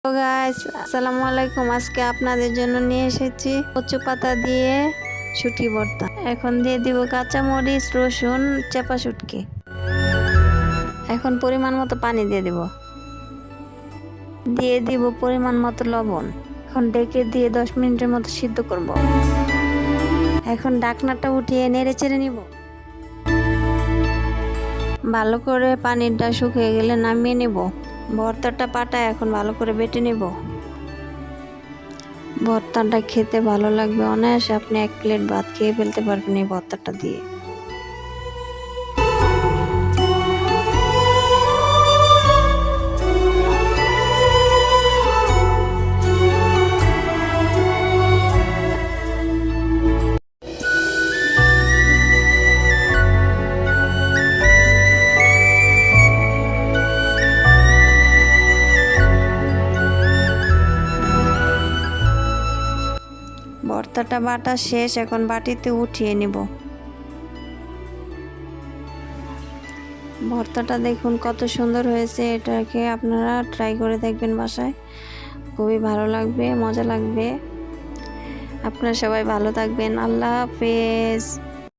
Hello guys, আসসালামু আলাইকুম। আজকে আপনাদের জন্য নিয়ে এসেছি কচু পাতা দিয়ে শুটকি ভর্তা। এখন দিয়ে দিব কাঁচামরিচ, রসুন, চাপা শুটকি। এখন পরিমাণ মতো পানি দিয়ে দিব পরিমাণ মতো লবণ। এখন ডেকে দিয়ে 10 মিনিটের মতো সিদ্ধ করব। এখন ঢাকনাটা উঠিয়ে নেড়ে চেড়ে নিব। ভালো করে পানিটা শুকিয়ে গেলে নামিয়ে নেব। ভর্তাটা পাটায় এখন ভালো করে বেটে নেব। ভর্তাটা খেতে ভালো লাগবে, অনায়াসে আপনি 1 প্লেট ভাত খেয়ে ফেলতে পারবেন এই ভর্তাটা দিয়ে। ভর্তাটা বাটা শেষ, এখন বাটিতে উঠিয়ে নেব। ভর্তাটা দেখুন কত সুন্দর হয়েছে। এটাকে আপনারা ট্রাই করে দেখবেন বাসায়, খুবই ভালো লাগবে, মজা লাগবে। আপনারা সবাই ভালো থাকবেন। আল্লাহ হাফেজ।